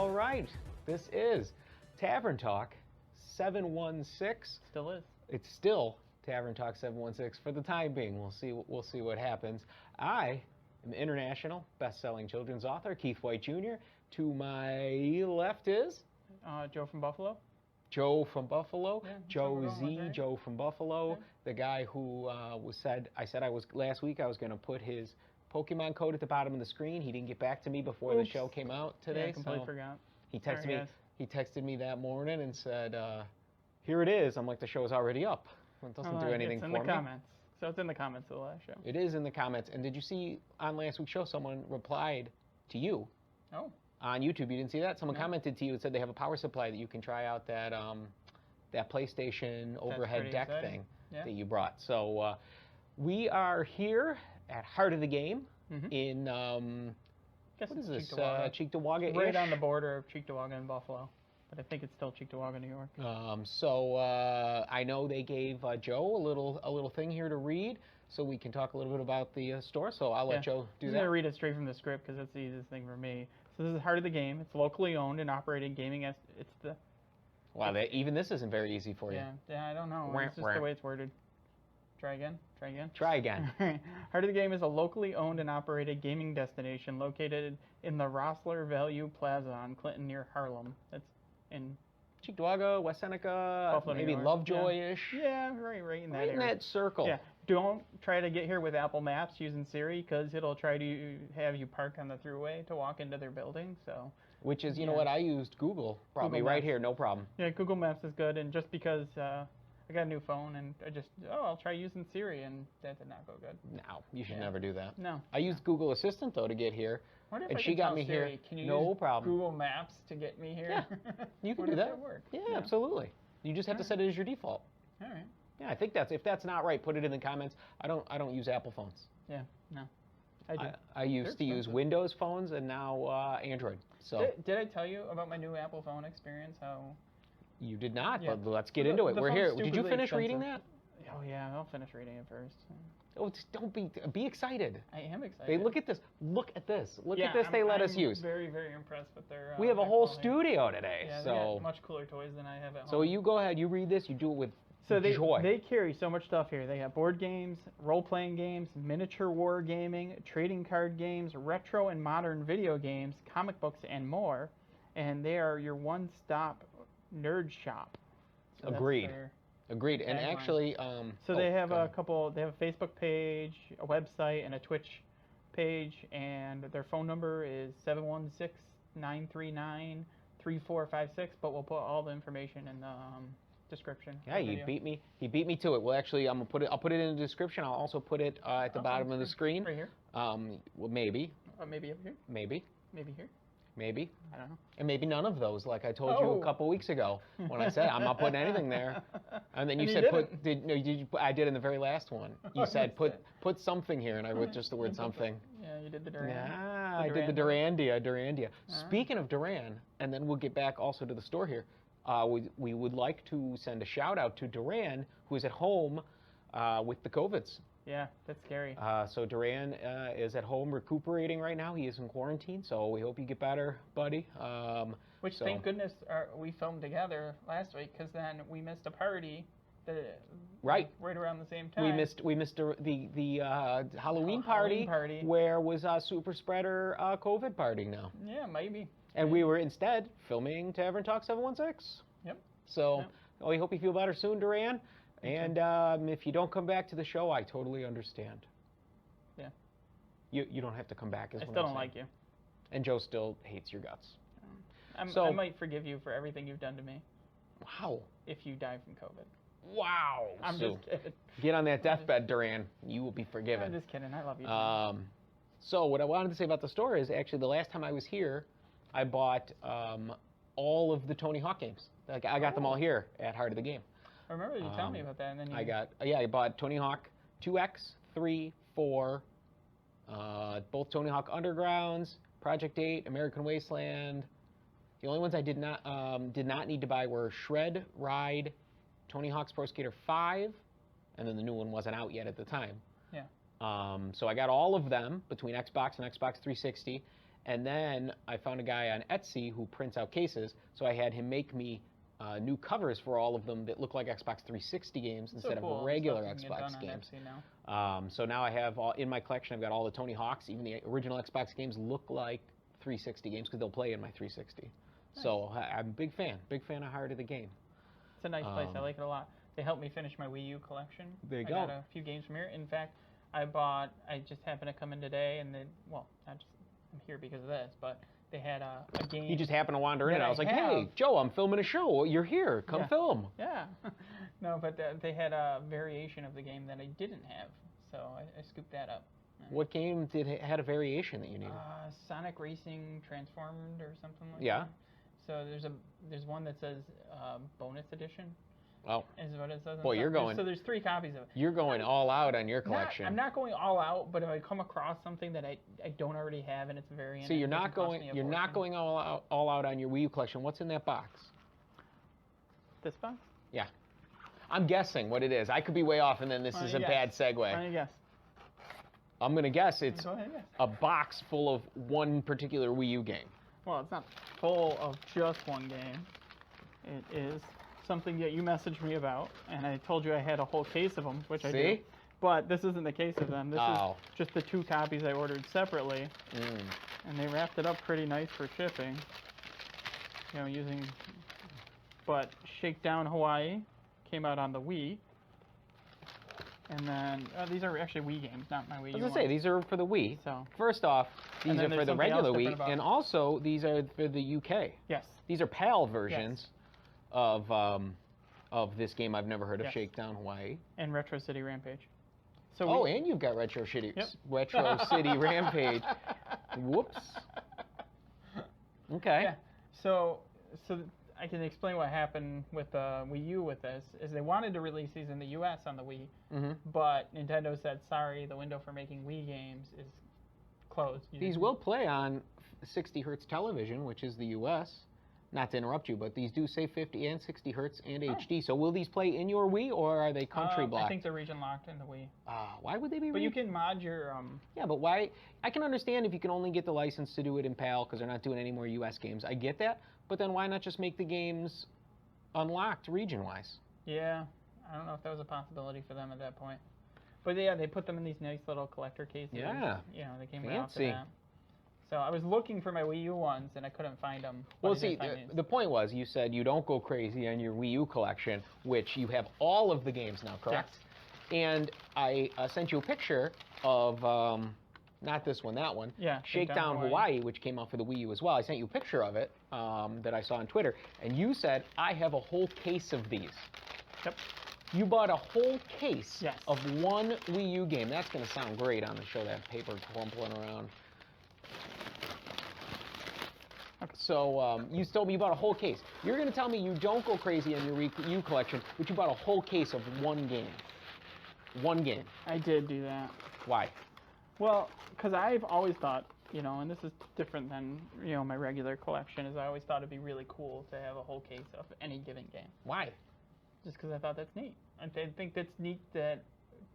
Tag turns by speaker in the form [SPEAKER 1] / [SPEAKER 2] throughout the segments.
[SPEAKER 1] All right, this is Tavern Talk 716.
[SPEAKER 2] Still is.
[SPEAKER 1] It's still Tavern Talk 716 for the time being. We'll see what happens. I am international best-selling children's author Keith White Jr. To my left is
[SPEAKER 2] Joe from Buffalo.
[SPEAKER 1] Joe from Buffalo,
[SPEAKER 2] Yeah,
[SPEAKER 1] Joe Z,
[SPEAKER 2] right?
[SPEAKER 1] Joe from Buffalo,
[SPEAKER 2] Okay.
[SPEAKER 1] the guy who last week I was going to put his Pokémon code at the bottom of the screen. He didn't get back to me before the show came out today.
[SPEAKER 2] Yeah, I completely forgot.
[SPEAKER 1] He texted
[SPEAKER 2] Sorry,
[SPEAKER 1] me.
[SPEAKER 2] guys.
[SPEAKER 1] He texted me that morning and said, "Here it is." I'm like, "The show's already up. It doesn't do anything for me."
[SPEAKER 2] It's in the comments. So it's in the comments of the last show.
[SPEAKER 1] It is in the comments. And did you see on last week's show someone replied to you?
[SPEAKER 2] Oh.
[SPEAKER 1] On YouTube, you didn't see that? Someone
[SPEAKER 2] No.
[SPEAKER 1] commented to you and said they have a power supply that you can try out that PlayStation overhead deck
[SPEAKER 2] exciting.
[SPEAKER 1] thing that you brought. So we are here at Heart of the Game in
[SPEAKER 2] Guess
[SPEAKER 1] what is
[SPEAKER 2] it's
[SPEAKER 1] this?
[SPEAKER 2] Cheektowaga. Right on the border of Cheektowaga and Buffalo. But I think it's still Cheektowaga, New York.
[SPEAKER 1] So I know they gave Joe a little thing here to read, so we can talk a little bit about the store. So I'll let Joe do
[SPEAKER 2] I'm
[SPEAKER 1] that.
[SPEAKER 2] going to read it straight from the script because that's the easiest thing for me. So this is Heart of the Game. It's locally owned and operated gaming. It's the
[SPEAKER 1] Wow, even this isn't very easy for you.
[SPEAKER 2] Yeah, I don't know.
[SPEAKER 1] Wah,
[SPEAKER 2] It's just
[SPEAKER 1] wah.
[SPEAKER 2] the way it's worded. Try again.
[SPEAKER 1] Try again.
[SPEAKER 2] Heart of the Game is a locally owned and operated gaming destination located in the Rossler Ave Plaza on Clinton near Harlem. That's in
[SPEAKER 1] Cheektowaga, West Seneca,
[SPEAKER 2] Buffalo, New
[SPEAKER 1] maybe
[SPEAKER 2] York.
[SPEAKER 1] Lovejoy-ish.
[SPEAKER 2] Yeah, right in that
[SPEAKER 1] Right in
[SPEAKER 2] area.
[SPEAKER 1] that circle.
[SPEAKER 2] Yeah, don't try to get here with Apple Maps using Siri because it'll try to have you park on the throughway to walk into their building. So,
[SPEAKER 1] Which is, you know what, I used Google. Brought me right
[SPEAKER 2] Maps.
[SPEAKER 1] here, no problem.
[SPEAKER 2] yeah, Google Maps is good, and just because I got a new phone and I'll try using Siri, and that did not go good.
[SPEAKER 1] No, you should never do that.
[SPEAKER 2] No.
[SPEAKER 1] I used Google Assistant, though, to get here.
[SPEAKER 2] I wonder if
[SPEAKER 1] And
[SPEAKER 2] I
[SPEAKER 1] she
[SPEAKER 2] can
[SPEAKER 1] got
[SPEAKER 2] tell
[SPEAKER 1] me
[SPEAKER 2] Siri,
[SPEAKER 1] here.
[SPEAKER 2] Can you
[SPEAKER 1] No
[SPEAKER 2] use
[SPEAKER 1] problem.
[SPEAKER 2] Google Maps to get me here?
[SPEAKER 1] Yeah, you can
[SPEAKER 2] Wonder
[SPEAKER 1] do
[SPEAKER 2] if
[SPEAKER 1] that.
[SPEAKER 2] work.
[SPEAKER 1] Yeah, absolutely. You just have to set it as your default.
[SPEAKER 2] All right.
[SPEAKER 1] Yeah, I think if that's not right, put it in the comments. I don't use Apple phones.
[SPEAKER 2] Yeah. No. I do.
[SPEAKER 1] I used to use
[SPEAKER 2] expensive.
[SPEAKER 1] Windows phones and now Android. So
[SPEAKER 2] Did I tell you about my new Apple phone experience? How?
[SPEAKER 1] you did not,
[SPEAKER 2] Yeah.
[SPEAKER 1] but let's get into it.
[SPEAKER 2] The
[SPEAKER 1] We're
[SPEAKER 2] phone's
[SPEAKER 1] here. Did you
[SPEAKER 2] stupidly
[SPEAKER 1] finish reading that?
[SPEAKER 2] expensive. Oh yeah, I'll finish reading it first.
[SPEAKER 1] Oh, don't be excited.
[SPEAKER 2] I am excited.
[SPEAKER 1] They look at this. Look at this. Look
[SPEAKER 2] Yeah,
[SPEAKER 1] at this. They let us
[SPEAKER 2] I'm
[SPEAKER 1] use.
[SPEAKER 2] Very, very impressed with their.
[SPEAKER 1] We have a whole
[SPEAKER 2] their quality.
[SPEAKER 1] studio today.
[SPEAKER 2] Yeah, they
[SPEAKER 1] So
[SPEAKER 2] got much cooler toys than I have at home.
[SPEAKER 1] so you go ahead. You read this. You do it with
[SPEAKER 2] So
[SPEAKER 1] joy.
[SPEAKER 2] they carry so much stuff here. They have board games, role-playing games, miniature war gaming, trading card games, retro and modern video games, comic books, and more. And they are your one-stop nerd shop. So that's
[SPEAKER 1] Agreed.
[SPEAKER 2] their
[SPEAKER 1] Agreed. And
[SPEAKER 2] tagline.
[SPEAKER 1] actually,
[SPEAKER 2] So they have
[SPEAKER 1] go
[SPEAKER 2] a
[SPEAKER 1] ahead.
[SPEAKER 2] couple. They have a Facebook page, a website, and a Twitch page. And their phone number is 716-939-3456. But we'll put all the information in the description.
[SPEAKER 1] Yeah, he beat me. He beat me to it. Well, actually, I'll put it in the description. I'll also put it at the bottom of the screen.
[SPEAKER 2] Right here.
[SPEAKER 1] Well, maybe,
[SPEAKER 2] Maybe over here.
[SPEAKER 1] maybe,
[SPEAKER 2] Maybe here.
[SPEAKER 1] maybe,
[SPEAKER 2] I don't know.
[SPEAKER 1] and maybe none of those. Like I told you
[SPEAKER 2] Oh.
[SPEAKER 1] a couple weeks ago when I said I'm not putting anything there, and then you
[SPEAKER 2] And you
[SPEAKER 1] said
[SPEAKER 2] didn't.
[SPEAKER 1] I did in the very last one. You said
[SPEAKER 2] missed it.
[SPEAKER 1] put something here, and I wrote just the word something.
[SPEAKER 2] Yeah, you did the Duran.
[SPEAKER 1] Yeah, I did the Durandia. Speaking of Duran, and then we'll get back also to the store here. We would like to send a shout out to Duran, who is at home with the COVIDs.
[SPEAKER 2] Yeah, that's scary.
[SPEAKER 1] So Duran is at home recuperating right now. He is in quarantine, so we hope you get better, buddy.
[SPEAKER 2] Which, thank goodness, we filmed together last week because then we missed a party.
[SPEAKER 1] Right.
[SPEAKER 2] Right around the same time.
[SPEAKER 1] We missed the Halloween party where was super spreader COVID party now.
[SPEAKER 2] Yeah, maybe.
[SPEAKER 1] And we were instead filming Tavern Talk 716.
[SPEAKER 2] Yep.
[SPEAKER 1] So we hope you feel better soon, Duran. And if you don't come back to the show, I totally understand.
[SPEAKER 2] Yeah.
[SPEAKER 1] You don't have to come back.
[SPEAKER 2] I still don't like you.
[SPEAKER 1] And Joe still hates your guts.
[SPEAKER 2] I might forgive you for everything you've done to me.
[SPEAKER 1] Wow.
[SPEAKER 2] If you die from COVID.
[SPEAKER 1] Wow.
[SPEAKER 2] I'm just kidding.
[SPEAKER 1] Get on that deathbed, Duran. You will be forgiven.
[SPEAKER 2] I'm just kidding. I love you.
[SPEAKER 1] So what I wanted to say about the store is actually the last time I was here, I bought all of the Tony Hawk games. I got them all here at Heart of the Game.
[SPEAKER 2] I remember you telling me about that, and then you...
[SPEAKER 1] I bought Tony Hawk 2X, 3, 4, both Tony Hawk Undergrounds, Project 8, American Wasteland. The only ones I did not need to buy were Shred, Ride, Tony Hawk's Pro Skater 5, and then the new one wasn't out yet at the time.
[SPEAKER 2] Yeah.
[SPEAKER 1] So I got all of them between Xbox and Xbox 360, And then I found a guy on Etsy who prints out cases, so I had him make me new covers for all of them that look like Xbox 360 games instead
[SPEAKER 2] cool.
[SPEAKER 1] of regular
[SPEAKER 2] Stuff you can get
[SPEAKER 1] Xbox
[SPEAKER 2] done on
[SPEAKER 1] games.
[SPEAKER 2] Etsy now.
[SPEAKER 1] So now I have in my collection, I've got all the Tony Hawks. Even the original Xbox games look like 360 games because they'll play in my 360.
[SPEAKER 2] Nice.
[SPEAKER 1] So I'm a big fan of Heart of the Game.
[SPEAKER 2] It's a nice place. I like it a lot. They helped me finish my Wii U collection.
[SPEAKER 1] There you
[SPEAKER 2] I
[SPEAKER 1] go.
[SPEAKER 2] got a few games from here. In fact, I just happened to come in today, and then, well, I'm here because of this, but they had a game.
[SPEAKER 1] You just happened to wander in.
[SPEAKER 2] that
[SPEAKER 1] I was like,
[SPEAKER 2] have.
[SPEAKER 1] hey, Joe, I'm filming a show. You're here. Come
[SPEAKER 2] Yeah.
[SPEAKER 1] film.
[SPEAKER 2] Yeah. No, but they had a variation of the game that I didn't have, so I scooped that up.
[SPEAKER 1] What game had a variation that you needed?
[SPEAKER 2] Sonic Racing Transformed or something like
[SPEAKER 1] Yeah.
[SPEAKER 2] that. So there's one that says bonus edition.
[SPEAKER 1] Oh.
[SPEAKER 2] Is what it says.
[SPEAKER 1] Boy, you're going.
[SPEAKER 2] So there's 3 copies of it.
[SPEAKER 1] You're going all out on your collection.
[SPEAKER 2] I'm not going all out, but if I come across something that I don't already have and it's a variant.
[SPEAKER 1] So you're not going all out on your Wii U collection. What's in that box?
[SPEAKER 2] This box?
[SPEAKER 1] Yeah. I'm guessing what it is. I could be way off, and then this is a bad segue.
[SPEAKER 2] Why don't you guess?
[SPEAKER 1] I'm going to guess it's
[SPEAKER 2] Go ahead, guess.
[SPEAKER 1] a box full of one particular Wii U game.
[SPEAKER 2] Well, it's not full of just one game. It is something that you messaged me about, and I told you I had a whole case of them, which I do. But this isn't the case of them. This is just the 2 copies I ordered separately, and they wrapped it up pretty nice for shipping. You know, but Shakedown Hawaii came out on the Wii. And then, these are actually Wii games, not my Wii U
[SPEAKER 1] I was going to say, these are for the Wii.
[SPEAKER 2] So.
[SPEAKER 1] First off, these are for the regular Wii,
[SPEAKER 2] about.
[SPEAKER 1] and also these are for the UK.
[SPEAKER 2] Yes.
[SPEAKER 1] These are PAL versions of this game I've never heard of,
[SPEAKER 2] Yes.
[SPEAKER 1] Shakedown Hawaii.
[SPEAKER 2] And Retro City Rampage. So
[SPEAKER 1] and you've got Retro City,
[SPEAKER 2] Yep.
[SPEAKER 1] Retro City Rampage. Whoops. Okay.
[SPEAKER 2] Yeah. So I can explain what happened with Wii U with this, is they wanted to release these in the US on the Wii, but Nintendo said, sorry, the window for making Wii games is closed.
[SPEAKER 1] These will play on 60 hertz television, which is the US. Not to interrupt you, but these do say 50 and 60 hertz and HD. So will these play in your Wii, or are they country blocked?
[SPEAKER 2] I think they're region locked in the Wii.
[SPEAKER 1] Why would they be?
[SPEAKER 2] But you can mod your.
[SPEAKER 1] Yeah, but why? I can understand if you can only get the license to do it in PAL because they're not doing any more US games. I get that, but then why not just make the games unlocked region-wise?
[SPEAKER 2] Yeah, I don't know if that was a possibility for them at that point. But yeah, they put them in these nice little collector cases.
[SPEAKER 1] Yeah.
[SPEAKER 2] You know, they came right off
[SPEAKER 1] Fancy.
[SPEAKER 2] to that. So I was looking for my Wii U ones, and I couldn't find them.
[SPEAKER 1] Well, see, the point was you said you don't go crazy on your Wii U collection, which you have all of the games now, correct?
[SPEAKER 2] Yes.
[SPEAKER 1] And I sent you a picture of, not this one, that one.
[SPEAKER 2] Yeah,
[SPEAKER 1] Shakedown Hawaii, which came out for the Wii U as well. I sent you a picture of it that I saw on Twitter, and you said, I have a whole case of these.
[SPEAKER 2] Yep.
[SPEAKER 1] You bought a whole case
[SPEAKER 2] Yes.
[SPEAKER 1] of one Wii U game. That's going to sound great on the show, that paper crumpling around. So you told me you bought a whole case. You're going to tell me you don't go crazy on your Wii U collection, but you bought a whole case of one game. One game.
[SPEAKER 2] I did do that.
[SPEAKER 1] Why?
[SPEAKER 2] Well, because I've always thought, you know, and this is different than, you know, my regular collection, is I always thought it'd be really cool to have a whole case of any given game.
[SPEAKER 1] Why?
[SPEAKER 2] Just because I thought that's neat. I think that's neat that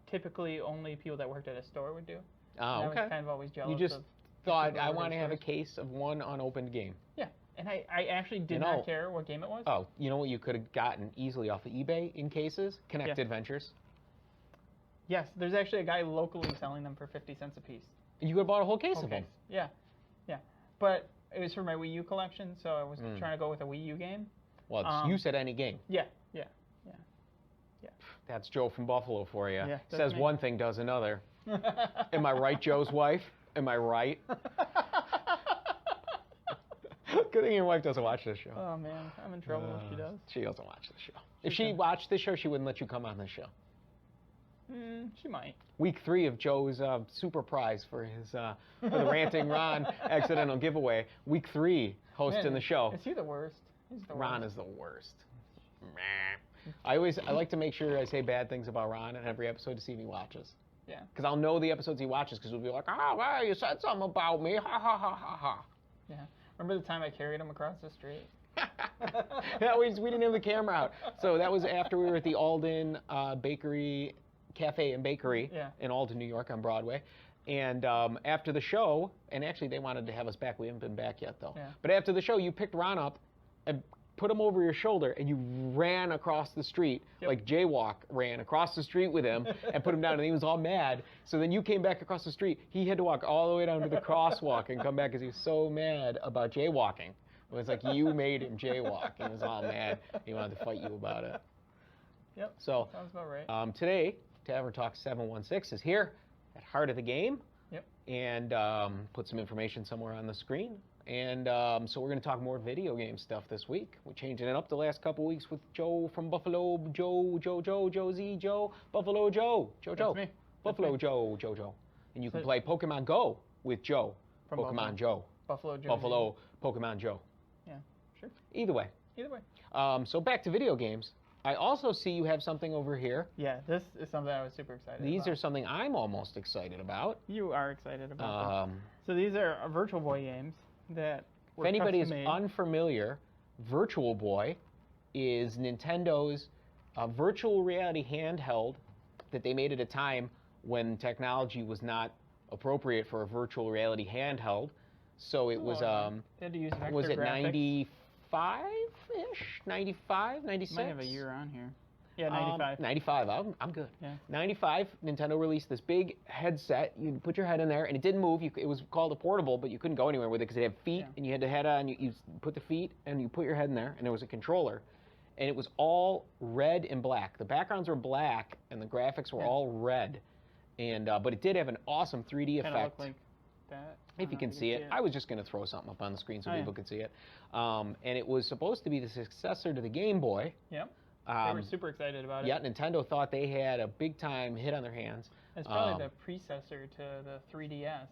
[SPEAKER 2] typically only people that worked at a store would do.
[SPEAKER 1] Oh,
[SPEAKER 2] and
[SPEAKER 1] okay.
[SPEAKER 2] I was kind of always jealous
[SPEAKER 1] You just
[SPEAKER 2] of
[SPEAKER 1] thought,
[SPEAKER 2] people
[SPEAKER 1] I
[SPEAKER 2] that
[SPEAKER 1] want to
[SPEAKER 2] worked
[SPEAKER 1] have a
[SPEAKER 2] at stores.
[SPEAKER 1] case of one unopened game.
[SPEAKER 2] Yeah, and I actually did not care what game it was.
[SPEAKER 1] Oh, you know what you could have gotten easily off of eBay in cases? Connect Adventures.
[SPEAKER 2] Yes, there's actually a guy locally selling them for 50 cents a piece.
[SPEAKER 1] You could have bought a whole case of them.
[SPEAKER 2] Yeah, yeah. But it was for my Wii U collection, so I was trying to go with a Wii U game.
[SPEAKER 1] Well, you said any game.
[SPEAKER 2] Yeah.
[SPEAKER 1] That's Joe from Buffalo for you.
[SPEAKER 2] Yeah,
[SPEAKER 1] Says one thing, does another. Am I right, Joe's wife? Am I right? Good thing your wife doesn't watch this show.
[SPEAKER 2] Oh, man. I'm in trouble if she does.
[SPEAKER 1] She doesn't watch this show. If she watched this show, she wouldn't let you come on this show.
[SPEAKER 2] She might.
[SPEAKER 1] Week 3 of Joe's super prize for his for the Ranting Ron accidental giveaway. Week 3, hosting the show.
[SPEAKER 2] Is he the worst? He's the
[SPEAKER 1] Ron
[SPEAKER 2] worst.
[SPEAKER 1] is the worst. Meh. I like to make sure I say bad things about Ron in every episode to see if he watches.
[SPEAKER 2] Yeah.
[SPEAKER 1] Because I'll know the episodes he watches because we'll be like, well, you said something about me. Ha, ha, ha, ha, ha.
[SPEAKER 2] Yeah. Remember the time I carried him across the street?
[SPEAKER 1] Yeah, we didn't have the camera out. So that was after we were at the Alden Bakery, Cafe and Bakery in Alden, New York on Broadway. And after the show, and actually they wanted to have us back. We haven't been back yet, though.
[SPEAKER 2] Yeah.
[SPEAKER 1] But after the show, you picked Ron up and put him over your shoulder, and you ran across the street, like Jaywalk ran across the street with him and put him down, and he was all mad. So then you came back across the street. He had to walk all the way down to the crosswalk and come back because he was so mad about jaywalking. It was like you made him jaywalk. He was all mad. He wanted to fight you about it.
[SPEAKER 2] Yep.
[SPEAKER 1] So
[SPEAKER 2] sounds about right.
[SPEAKER 1] Today, Tavern Talk 716 is here at Heart of the Game.
[SPEAKER 2] Yep.
[SPEAKER 1] And put some information somewhere on the screen. And so we're going to talk more video game stuff this week. We're changing it up the last couple weeks with Joe from Buffalo, Joe, Buffalo Joe.
[SPEAKER 2] That's me.
[SPEAKER 1] Buffalo
[SPEAKER 2] That's
[SPEAKER 1] Joe. And you can play Pokemon Go with Joe.
[SPEAKER 2] From
[SPEAKER 1] Pokemon Joe.
[SPEAKER 2] Buffalo Joe.
[SPEAKER 1] Buffalo Pokemon Joe.
[SPEAKER 2] Yeah, sure.
[SPEAKER 1] Either way.
[SPEAKER 2] Either way.
[SPEAKER 1] So back to video games. I also see you have something over here.
[SPEAKER 2] Yeah, this is something I was super excited about.
[SPEAKER 1] These are something I'm almost excited about.
[SPEAKER 2] You are excited about them. So these are Virtual Boy games that were
[SPEAKER 1] If anybody is
[SPEAKER 2] custom-made.
[SPEAKER 1] unfamiliar, Virtual Boy is Nintendo's virtual reality handheld that they made at a time when technology was not appropriate for a virtual reality handheld. So it was,
[SPEAKER 2] they had to use vector
[SPEAKER 1] was it
[SPEAKER 2] graphics.
[SPEAKER 1] 95-ish? 95, 96?
[SPEAKER 2] Might have a year on here. Yeah, 95.
[SPEAKER 1] 95, I'm good.
[SPEAKER 2] Yeah.
[SPEAKER 1] 95, Nintendo released this big headset. You put your head in there, and it didn't move. It was called a portable, but you couldn't go anywhere with it because it had feet, and you had the head on. You put the feet, and you put your head in there, and there was a controller. And it was all red and black. The backgrounds were black, and the graphics were all red. And but it did have an awesome 3D effect.
[SPEAKER 2] Kind of looked like that.
[SPEAKER 1] If you can see it. I was just going to throw something up on the screen so people could see it. And it was supposed to be the successor to the Game Boy.
[SPEAKER 2] Yep. They were super excited about it.
[SPEAKER 1] Yeah, Nintendo thought they had a big-time hit on their hands.
[SPEAKER 2] It's probably the predecessor to the 3DS.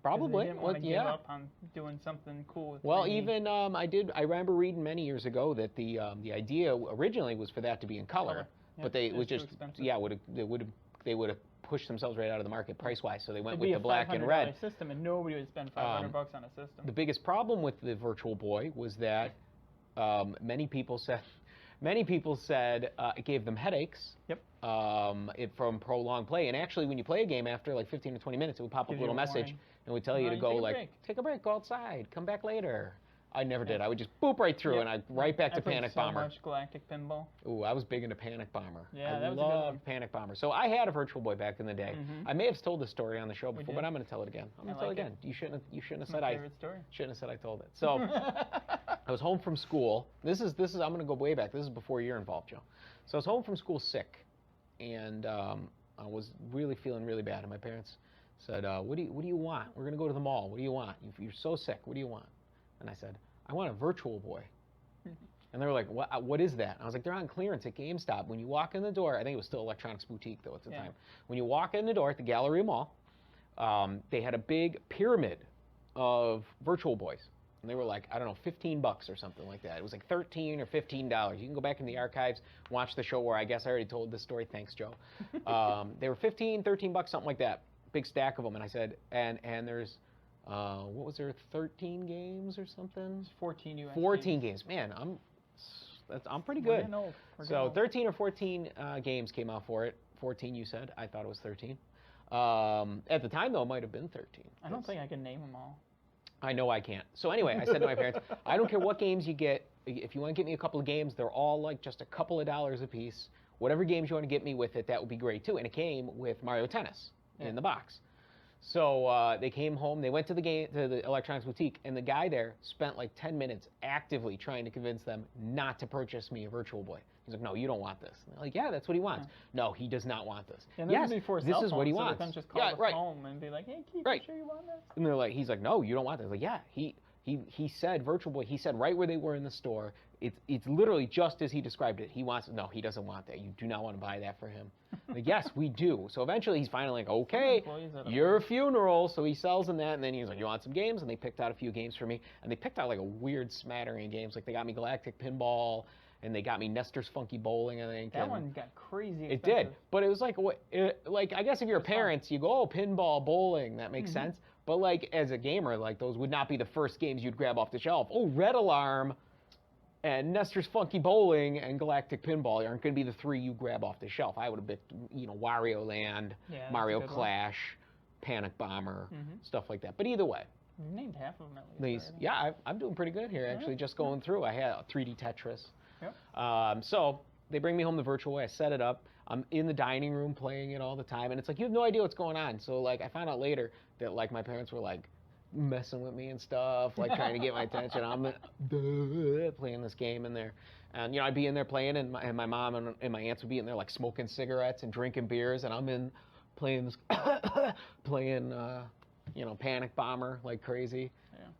[SPEAKER 1] Probably.
[SPEAKER 2] They didn't want to give up on doing something cool with 3D.
[SPEAKER 1] Even I remember reading many years ago that the idea originally was for that to be in color, but it was just they would have pushed themselves right out of the market price-wise, so they went with the black and red
[SPEAKER 2] system, and nobody would spend $500 on a system.
[SPEAKER 1] The biggest problem with the Virtual Boy was that many people said it gave them headaches.
[SPEAKER 2] Yep.
[SPEAKER 1] From prolonged play, and actually, when you play a game after like 15 to 20 minutes, it would pop up a little message and would tell you to go take a break, go outside, come back later. I never did. I would just boop right through, and right back to Panic Bomber.
[SPEAKER 2] So much Galactic Pinball.
[SPEAKER 1] Ooh, I was big into Panic Bomber.
[SPEAKER 2] Yeah,
[SPEAKER 1] I loved Panic Bomber. So I had a Virtual Boy back in the day. I may have told this story on the show before, but I'm going to tell it again. I'm going to tell it again. You shouldn't have said I told it. So I was home from school. This is I'm going to go way back. This is before you're involved, Joe. So I was home from school sick, and I was really feeling really bad. And my parents said, "What do you want? We're going to go to the mall. What do you want? You're so sick. What do you want?" And I said, "I want a Virtual Boy." And they were like, what is that? And I was like, they're on clearance at GameStop. When you walk in the door, I think it was still Electronics Boutique, though, at the time. When you walk in the door at the Galleria Mall, they had a big pyramid of Virtual Boys. And they were like, I don't know, $15 or something like that. It was like $13 or $15. You can go back in the archives, watch the show where I guess I already told this story. Thanks, Joe. They were $15, $13, something like that. Big stack of them. And I said, and there's... what was there, 13 games or something?
[SPEAKER 2] It's 14 US
[SPEAKER 1] 14 games. Man, I'm pretty good.
[SPEAKER 2] So
[SPEAKER 1] 13 or 14 games came out for it. 14, you said. I thought it was 13. At the time, though, it might have been 13.
[SPEAKER 2] I don't think I can name them all.
[SPEAKER 1] I know I can't. So anyway, I said to my parents, I don't care what games you get. If you want to get me a couple of games, they're all like just a couple of dollars a piece. Whatever games you want to get me with it, that would be great, too. And it came with Mario Tennis in the box. So they came home, they went to the Electronics Boutique, and the guy there spent like 10 minutes actively trying to convince them not to purchase me a Virtual Boy. He's like, no, you don't want this. And they're like, yeah, that's what he wants. No, he does not want this.
[SPEAKER 2] And
[SPEAKER 1] yes,
[SPEAKER 2] before
[SPEAKER 1] this is what he
[SPEAKER 2] so
[SPEAKER 1] wants.
[SPEAKER 2] They can just call home and be like, hey, Keith, you sure you want this?
[SPEAKER 1] And they're like, he's like, no, you don't want this. Like, yeah, he said Virtual Boy, he said right where they were in the store, it's literally just as he described it. He wants, no, he doesn't want that. You do not want to buy that for him. Like, yes, we do. So eventually he's finally like, okay, your funeral. So he sells them that, and then he's like, you want some games? And they picked out a few games for me, and they picked out like a weird smattering of games. Like they got me Galactic Pinball, and they got me Nestor's Funky Bowling, I think.
[SPEAKER 2] That one got crazy expensive.
[SPEAKER 1] It did, but it was like, like I guess if you're parents, you go, oh, pinball, bowling, that makes sense. But like as a gamer, like those would not be the first games you'd grab off the shelf. Oh, Red Alarm and Nestor's Funky Bowling and Galactic Pinball aren't going to be the three you grab off the shelf. I would have picked, Wario Land, Mario Clash, Panic Bomber, stuff like that. But either way.
[SPEAKER 2] You named half of them at least.
[SPEAKER 1] Yeah, I'm doing pretty good here, actually, just going through. I had a 3D Tetris.
[SPEAKER 2] Yep.
[SPEAKER 1] So they bring me home the Virtual Boy. I set it up. I'm in the dining room playing it all the time. And it's like, you have no idea what's going on. So, like, I found out later that, like, my parents were, like, messing with me and stuff, like, trying to get my attention. I'm playing this game in there. And, you know, I'd be in there playing, and my mom and my aunts would be in there, like, smoking cigarettes and drinking beers. And I'm in playing this, you know, Panic Bomber like crazy,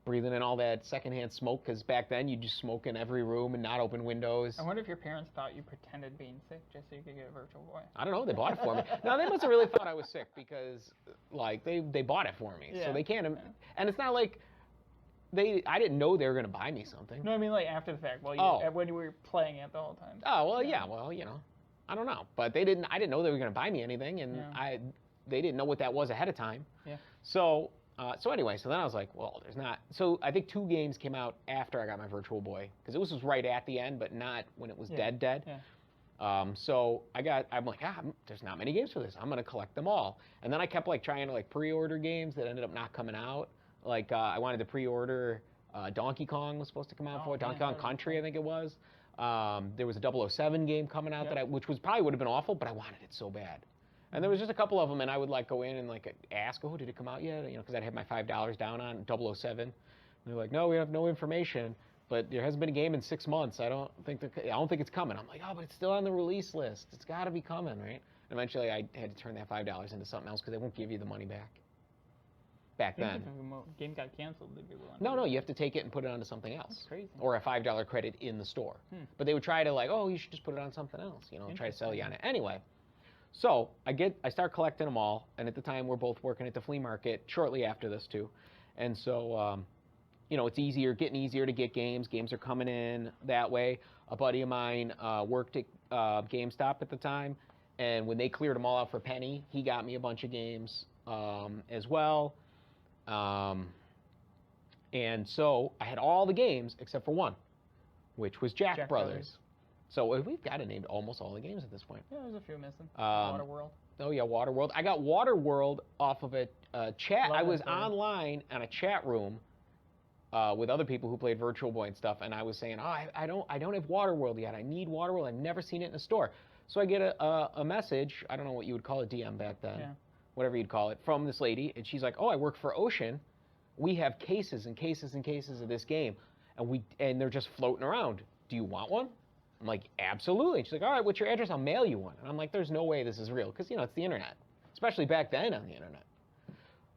[SPEAKER 1] breathing in all that secondhand smoke, because back then you just smoke in every room and not open windows.
[SPEAKER 2] I wonder if your parents thought you pretended being sick just so you could get a Virtual Boy.
[SPEAKER 1] I don't know. They bought it for me. No, they must have really thought I was sick because, like, they bought it for me. So they can't. And it's not like I didn't know they were going to buy me something.
[SPEAKER 2] No, I mean, like, after the fact. Well, when you were playing it the whole time.
[SPEAKER 1] Oh, well, yeah. Well, you know, I don't know. But I didn't know they were going to buy me anything, and they didn't know what that was ahead of time.
[SPEAKER 2] Yeah.
[SPEAKER 1] So anyway, so then I was like, well, there's not. So I think 2 games came out after I got my Virtual Boy, because it was right at the end, but not when it was dead.
[SPEAKER 2] Yeah.
[SPEAKER 1] So I'm like, there's not many games for this. I'm gonna collect them all. And then I kept like trying to like pre-order games that ended up not coming out. Like I wanted to pre-order Donkey Kong was supposed to come out Donkey Kong Country, I think it was. There was a 007 game coming out which probably would have been awful, but I wanted it so bad. And there was just a couple of them, and I would like go in and like ask, oh, did it come out yet? You know, because I'd have my $5 down on 007. And they're like, no, we have no information, but there hasn't been a game in 6 months. I don't think it's coming. I'm like, oh, but it's still on the release list. It's got to be coming, right? And eventually, I had to turn that $5 into something else because they won't give you the money back. Back then.
[SPEAKER 2] Game got canceled.
[SPEAKER 1] No, you have to take it and put it onto something else.
[SPEAKER 2] That's crazy.
[SPEAKER 1] Or a $5 credit in the store. But they would try to like, oh, you should just put it on something else, you know, try to sell you on it. Anyway. So I start collecting them all, and at the time we're both working at the flea market shortly after this too, and so you know, it's getting easier to get games. Games are coming in that way. A buddy of mine worked at GameStop at the time, and when they cleared them all out for a penny, he got me a bunch of games as well. And so I had all the games except for one, which was Jack Brothers. So we've got to name almost all the games at this point.
[SPEAKER 2] Yeah, there's a few missing. Waterworld.
[SPEAKER 1] Oh yeah, Waterworld. I got Waterworld off of a chat. I was online on a chat room with other people who played Virtual Boy and stuff, and I was saying, oh, I don't have Waterworld yet. I need Waterworld. I've never seen it in a store. So I get a message. I don't know what you would call a DM back then.
[SPEAKER 2] Yeah.
[SPEAKER 1] Whatever you'd call it, from this lady, and she's like, oh, I work for Ocean. We have cases and cases and cases of this game, and they're just floating around. Do you want one? I'm like, absolutely. And she's like, all right, what's your address? I'll mail you one. And I'm like, there's no way this is real, because, you know, it's the internet, especially back then on the internet.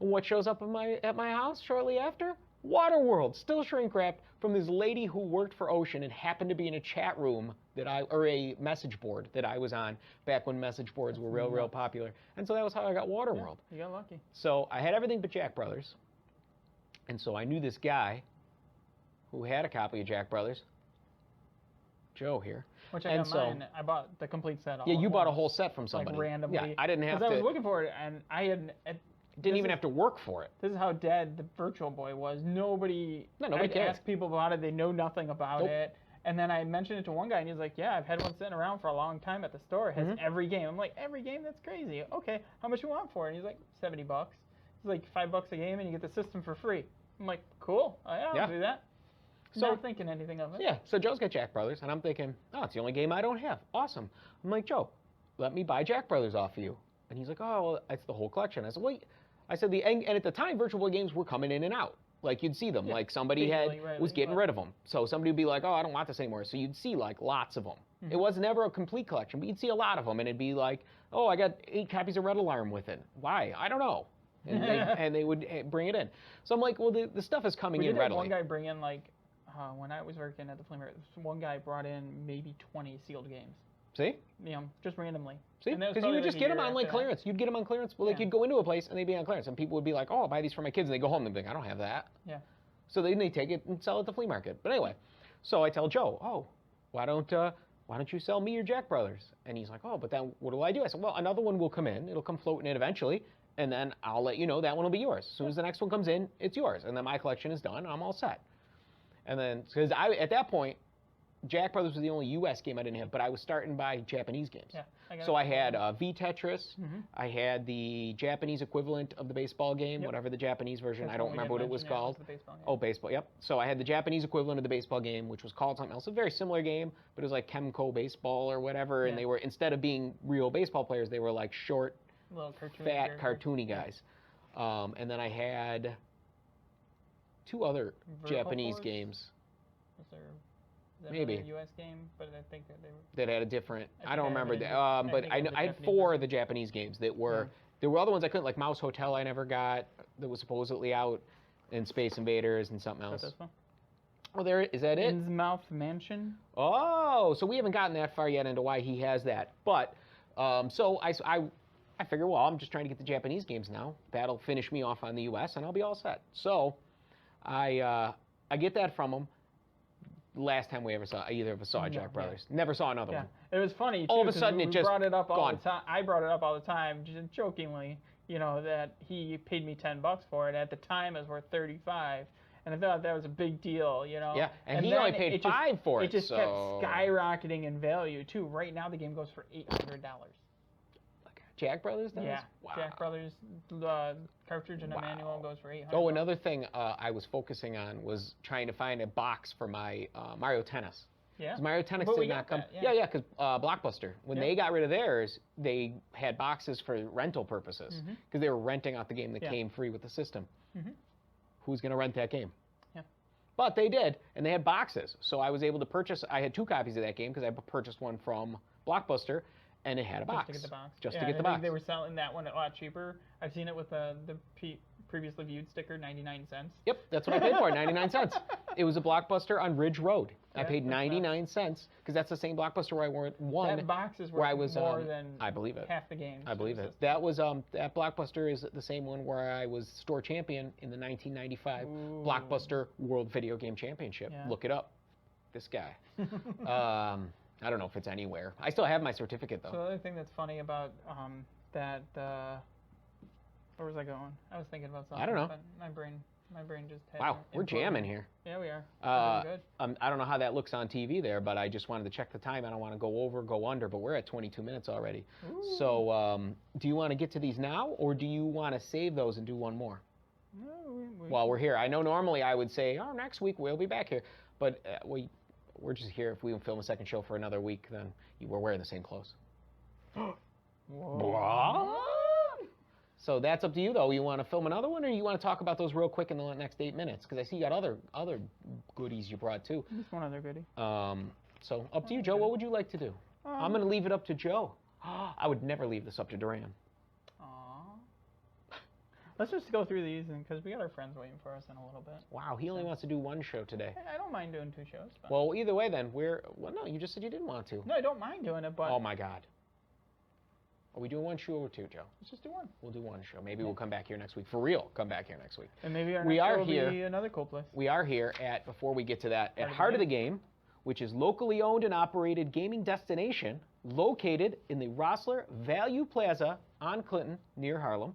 [SPEAKER 1] And what shows up at my house shortly after? Waterworld, still shrink wrapped, from this lady who worked for Ocean and happened to be in a chat room or a message board that I was on back when message boards were real popular. And so that was how I got Waterworld.
[SPEAKER 2] Yeah, you got lucky.
[SPEAKER 1] So I had everything but Jack Brothers. And so I knew this guy who had a copy of Jack Brothers. Joe here.
[SPEAKER 2] Which I got mine. I bought the complete set.
[SPEAKER 1] Yeah, you bought a whole set from somebody.
[SPEAKER 2] Like randomly.
[SPEAKER 1] Yeah, I didn't have to.
[SPEAKER 2] Because I was looking for it, and I had.
[SPEAKER 1] Didn't even have to work for it.
[SPEAKER 2] This is how dead the Virtual Boy was. Nobody
[SPEAKER 1] cared.
[SPEAKER 2] Asked people about it. They know nothing about it. And then I mentioned it to one guy, and he's like, yeah, I've had one sitting around for a long time at the store. It has every game. I'm like, every game? That's crazy. Okay, how much you want for it? And he's like, $70. It's like $5 a game, and you get the system for free. I'm like, cool. Oh, yeah, I'll do that. So not thinking anything of it.
[SPEAKER 1] Yeah, so Joe's got Jack Brothers, and I'm thinking, oh, it's the only game I don't have. Awesome. I'm like, Joe, let me buy Jack Brothers off of you. And he's like, oh, well, it's the whole collection. I said, wait. I said, and at the time, Virtual Boy games were coming in and out. Like, you'd see them. Yeah, like, somebody was getting rid of them. So somebody would be like, oh, I don't want this anymore. So you'd see, like, lots of them. It was never a complete collection, but you'd see a lot of them. And it'd be like, oh, I got 8 copies of Red Alarm with it. Why? I don't know. And they would bring it in. So I'm like, well, the stuff is coming in readily.
[SPEAKER 2] One guy bring in, like, when I was working at the flea market, one guy brought in maybe 20 sealed games.
[SPEAKER 1] See?
[SPEAKER 2] You know, just randomly.
[SPEAKER 1] See? Because you would just get them on, like, clearance. You'd get them on clearance. Well, like, you'd go into a place, and they'd be on clearance. And people would be like, oh, I'll buy these for my kids. And they go home, and they'd be like, I don't have that.
[SPEAKER 2] Yeah.
[SPEAKER 1] So then they take it and sell it at the flea market. But anyway, so I tell Joe, oh, why don't you sell me your Jack Brothers? And he's like, oh, but then what do I do? I said, well, another one will come in. It'll come floating in eventually. And then I'll let you know that one will be yours. As soon as the next one comes in, it's yours. And then my collection is done, and I'm all set. And then, because at that point, Jack Brothers was the only U.S. game I didn't have, but I was starting by Japanese games.
[SPEAKER 2] Yeah.
[SPEAKER 1] So I had V Tetris.
[SPEAKER 2] Mhm.
[SPEAKER 1] I had the Japanese equivalent of the baseball game,
[SPEAKER 2] Yep.
[SPEAKER 1] whatever the Japanese version.
[SPEAKER 2] That's
[SPEAKER 1] I don't
[SPEAKER 2] one we
[SPEAKER 1] remember what
[SPEAKER 2] didn't
[SPEAKER 1] it was
[SPEAKER 2] mention, yeah,
[SPEAKER 1] called.
[SPEAKER 2] the baseball game.
[SPEAKER 1] Oh, baseball. Yep. So I had the Japanese equivalent of the baseball game, which was called something else. A very similar game, but it was like Chemco baseball or whatever. And
[SPEAKER 2] Yeah.
[SPEAKER 1] they were, instead of being real baseball players, they were like short,
[SPEAKER 2] Little cartoony
[SPEAKER 1] fat,
[SPEAKER 2] character.
[SPEAKER 1] cartoony guys. And then I had 2 other
[SPEAKER 2] Vertical
[SPEAKER 1] Japanese
[SPEAKER 2] Force?
[SPEAKER 1] games
[SPEAKER 2] Was there is that
[SPEAKER 1] Maybe.
[SPEAKER 2] another U.S. game? But I think that they were.
[SPEAKER 1] that had a different.
[SPEAKER 2] I
[SPEAKER 1] I don't
[SPEAKER 2] think I have
[SPEAKER 1] remember
[SPEAKER 2] it in
[SPEAKER 1] that.
[SPEAKER 2] the- I
[SPEAKER 1] But
[SPEAKER 2] think
[SPEAKER 1] I
[SPEAKER 2] I
[SPEAKER 1] know
[SPEAKER 2] have the
[SPEAKER 1] I had
[SPEAKER 2] Japanese
[SPEAKER 1] 4
[SPEAKER 2] version.
[SPEAKER 1] of the Japanese games that were.
[SPEAKER 2] Yeah.
[SPEAKER 1] There were other ones I couldn't, like Mouse Hotel. I never got. That was supposedly out, and Space Invaders and something
[SPEAKER 2] Is
[SPEAKER 1] else.
[SPEAKER 2] that this one?
[SPEAKER 1] Oh, there is that it?
[SPEAKER 2] Innsmouth Mansion.
[SPEAKER 1] Oh, so we haven't gotten that far yet into why he has that. But so I figure, well, I'm just trying to get the Japanese games now. That'll finish me off on the U.S. and I'll be all set. So I get that from him. Last time we ever saw either of us saw
[SPEAKER 2] No,
[SPEAKER 1] Jack
[SPEAKER 2] yeah.
[SPEAKER 1] Brothers. Never saw another
[SPEAKER 2] Yeah,
[SPEAKER 1] one.
[SPEAKER 2] it was funny. Too,
[SPEAKER 1] All of a
[SPEAKER 2] 'cause
[SPEAKER 1] sudden
[SPEAKER 2] we
[SPEAKER 1] it just
[SPEAKER 2] brought it up all
[SPEAKER 1] gone.
[SPEAKER 2] the time. I brought it up all the time, just jokingly. You know that he paid me $10 for it. At the time, it was worth 35, and I thought that was a big deal. You know.
[SPEAKER 1] Yeah, and he
[SPEAKER 2] then
[SPEAKER 1] only paid $5 for it.
[SPEAKER 2] It just
[SPEAKER 1] so...
[SPEAKER 2] kept skyrocketing in value too. Right now, the game goes for $800.
[SPEAKER 1] Jack Brothers does?
[SPEAKER 2] Yeah,
[SPEAKER 1] Wow.
[SPEAKER 2] Jack Brothers cartridge and a manual goes for $800.
[SPEAKER 1] Oh, another thing I was focusing on was trying to find a box for my Mario Tennis.
[SPEAKER 2] Yeah.
[SPEAKER 1] 'Cause Mario Tennis
[SPEAKER 2] But we
[SPEAKER 1] did not
[SPEAKER 2] got
[SPEAKER 1] come.
[SPEAKER 2] that, yeah.
[SPEAKER 1] Because Blockbuster, when
[SPEAKER 2] Yeah.
[SPEAKER 1] they got rid of theirs, they had boxes for rental purposes
[SPEAKER 2] Mhm.
[SPEAKER 1] because they were renting out the game that
[SPEAKER 2] Yeah.
[SPEAKER 1] came free with the system.
[SPEAKER 2] Mhm.
[SPEAKER 1] Who's going to rent that game?
[SPEAKER 2] Yeah.
[SPEAKER 1] But they did, and they had boxes, so I was able to purchase. I had 2 copies of that game because I purchased one from Blockbuster, and it had a box.
[SPEAKER 2] Just to get the box.
[SPEAKER 1] Just
[SPEAKER 2] Yeah,
[SPEAKER 1] to get the
[SPEAKER 2] I think
[SPEAKER 1] box.
[SPEAKER 2] They were selling that one a lot cheaper. I've seen it with the previously viewed sticker, 99 cents.
[SPEAKER 1] Yep, that's what I paid for it, 99 cents. It was a Blockbuster on Ridge Road. I
[SPEAKER 2] Yeah,
[SPEAKER 1] paid
[SPEAKER 2] that's
[SPEAKER 1] 99 cents because that's the same Blockbuster where I won.
[SPEAKER 2] That box is
[SPEAKER 1] where I
[SPEAKER 2] worth
[SPEAKER 1] was,
[SPEAKER 2] more than
[SPEAKER 1] I believe it.
[SPEAKER 2] half the games.
[SPEAKER 1] I believe
[SPEAKER 2] for the
[SPEAKER 1] it. That was that Blockbuster is the same one where I was store champion in the 1995
[SPEAKER 2] Ooh.
[SPEAKER 1] Blockbuster World Video Game Championship.
[SPEAKER 2] Yeah.
[SPEAKER 1] Look it up. This guy.
[SPEAKER 2] system.
[SPEAKER 1] I don't know if it's anywhere. I still have my certificate though.
[SPEAKER 2] So the other thing that's funny about that, where was I going? I was thinking about something.
[SPEAKER 1] I don't know.
[SPEAKER 2] But my brain just had.
[SPEAKER 1] Wow, we're
[SPEAKER 2] imploded.
[SPEAKER 1] jamming here.
[SPEAKER 2] Yeah, we are. We're doing good.
[SPEAKER 1] I don't know how that looks on TV there, but I just wanted to check the time. I don't want to go over, go under, but we're at 22 minutes already.
[SPEAKER 2] Ooh.
[SPEAKER 1] So do you want to get to these now, or do you want to save those and do one more?
[SPEAKER 2] No,
[SPEAKER 1] While we're here. I know normally I would say, oh, next week we'll be back here, but we're just here. If we film a second show for another week, then we're wearing the same clothes.
[SPEAKER 2] Whoa.
[SPEAKER 1] So that's up to you, though. You want to film another one, or you want to talk about those real quick in the next 8 minutes? Because I see you got other goodies you brought too.
[SPEAKER 2] Just one other goodie.
[SPEAKER 1] So up to you, Joe. What would you like to do? I'm going to leave it up to Joe. I would never leave this up to Duran.
[SPEAKER 2] Aw. Let's just go through these, because we got our friends waiting for us in a little bit.
[SPEAKER 1] Wow, he only wants to do one show today.
[SPEAKER 2] I don't mind doing 2 shows. But
[SPEAKER 1] Well, either way, then no, you just said you didn't want to.
[SPEAKER 2] no, I don't mind doing it, but
[SPEAKER 1] Oh my God. Are we doing one show or 2, Joe?
[SPEAKER 2] let's just do one.
[SPEAKER 1] We'll do one show. Maybe we'll come back here next week. For real, come back here next week.
[SPEAKER 2] And maybe our
[SPEAKER 1] We
[SPEAKER 2] next
[SPEAKER 1] are
[SPEAKER 2] show will
[SPEAKER 1] here.
[SPEAKER 2] be another cool place.
[SPEAKER 1] We are here at, before we get to that, at
[SPEAKER 2] Heart of the
[SPEAKER 1] Heart of the Game, which is locally owned and operated gaming destination located in the Rossler Value Plaza on Clinton near Harlem.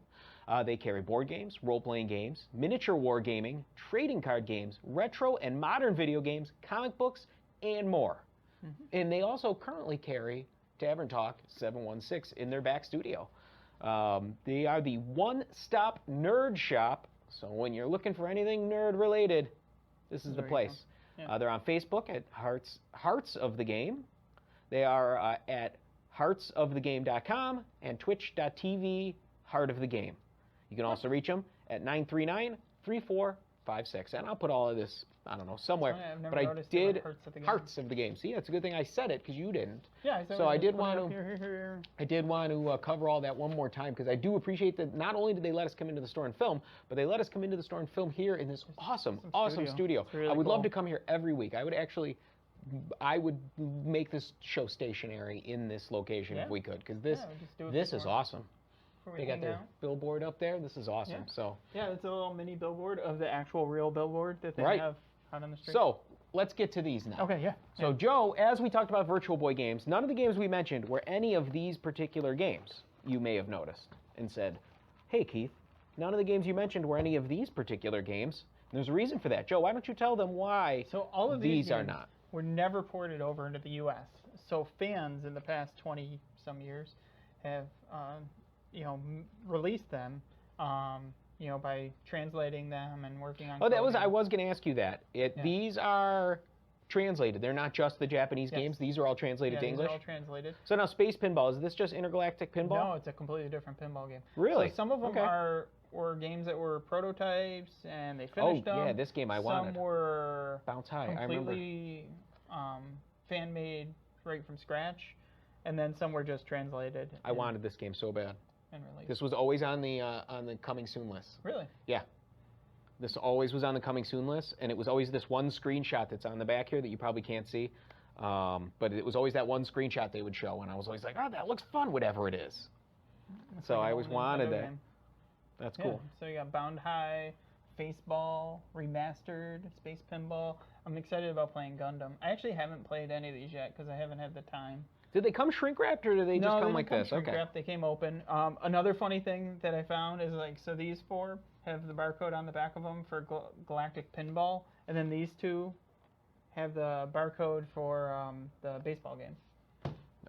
[SPEAKER 1] They carry board games, role-playing games, miniature war gaming, trading card games, retro and modern video games, comic books, and more. And they also currently carry Tavern Talk 716 in their back studio. They are the one-stop nerd shop, so when you're looking for anything nerd-related, this is the
[SPEAKER 2] There you
[SPEAKER 1] place.
[SPEAKER 2] go. Yeah.
[SPEAKER 1] They're on Facebook at Hearts of the Game. They are at heartsofthegame.com and twitch.tv Heart of the Game. You can also reach them at 939-3456. And I'll put all of this, I don't know, somewhere.
[SPEAKER 2] I've never
[SPEAKER 1] But I
[SPEAKER 2] noticed they were
[SPEAKER 1] did
[SPEAKER 2] Hearts of the Game.
[SPEAKER 1] Hearts of the Game. See, it's a good thing I said it because you didn't.
[SPEAKER 2] Yeah,
[SPEAKER 1] So I
[SPEAKER 2] just
[SPEAKER 1] did
[SPEAKER 2] put it
[SPEAKER 1] want
[SPEAKER 2] up
[SPEAKER 1] to-
[SPEAKER 2] here.
[SPEAKER 1] I did want to cover all that one more time because I do appreciate that not only did they let us come into the store and film, but they let us come into the store and film here in this awesome studio.
[SPEAKER 2] It's really
[SPEAKER 1] I would love
[SPEAKER 2] cool.
[SPEAKER 1] to come here every week. I would make this show stationary in this location if
[SPEAKER 2] Yeah.
[SPEAKER 1] we could because this
[SPEAKER 2] Yeah, we'll just do it
[SPEAKER 1] this is
[SPEAKER 2] before-
[SPEAKER 1] awesome.
[SPEAKER 2] before we
[SPEAKER 1] They got
[SPEAKER 2] hang
[SPEAKER 1] their
[SPEAKER 2] out.
[SPEAKER 1] billboard up there. This is awesome.
[SPEAKER 2] Yeah.
[SPEAKER 1] So
[SPEAKER 2] Yeah, it's a little mini billboard of the actual real billboard that they
[SPEAKER 1] Right.
[SPEAKER 2] have out on the street.
[SPEAKER 1] so let's get to these now.
[SPEAKER 2] Okay, yeah.
[SPEAKER 1] So Joe, as we talked about Virtual Boy games, none of the games we mentioned were any of these particular games. You may have noticed and said, "Hey Keith, none of the games you mentioned were any of these particular games." And there's a reason for that. Joe, why don't you tell them why
[SPEAKER 2] So all of
[SPEAKER 1] these
[SPEAKER 2] these
[SPEAKER 1] are
[SPEAKER 2] games,
[SPEAKER 1] not?
[SPEAKER 2] were never ported over into the U.S. So fans in the past 20-some years have, released them, by translating them and working on.
[SPEAKER 1] Oh, I was
[SPEAKER 2] coding.
[SPEAKER 1] going to ask you that.
[SPEAKER 2] Yeah.
[SPEAKER 1] These are translated. They're not just the Japanese games. These are all translated to English.
[SPEAKER 2] These are all translated.
[SPEAKER 1] So now Space Pinball, is this just intergalactic pinball?
[SPEAKER 2] No, it's a completely different pinball game.
[SPEAKER 1] Really?
[SPEAKER 2] So some of them were games that were prototypes and they finished them.
[SPEAKER 1] Oh, yeah, this game I wanted.
[SPEAKER 2] Some were
[SPEAKER 1] Bounce High,
[SPEAKER 2] completely fan-made right from scratch, and then some were just translated.
[SPEAKER 1] I wanted this game so bad.
[SPEAKER 2] And released.
[SPEAKER 1] This was always on the coming soon list.
[SPEAKER 2] Really?
[SPEAKER 1] Yeah. This always was on the coming soon list, and it was always this one screenshot that's on the back here that you probably can't see. But it was always that one screenshot they would show, and I was always like, oh, that looks fun, whatever it is. So I always wanted that. That's cool.
[SPEAKER 2] So you got Bound High, Faceball, Remastered, Space Pinball. I'm excited about playing Gundam. I actually haven't played any of these yet because I haven't had the time.
[SPEAKER 1] Did they come shrink wrapped or did they just come like this?
[SPEAKER 2] Shrink wrapped. They came open. Another funny thing that I found is so these 4 have the barcode on the back of them for Galactic Pinball, and then these 2 have the barcode for the baseball game.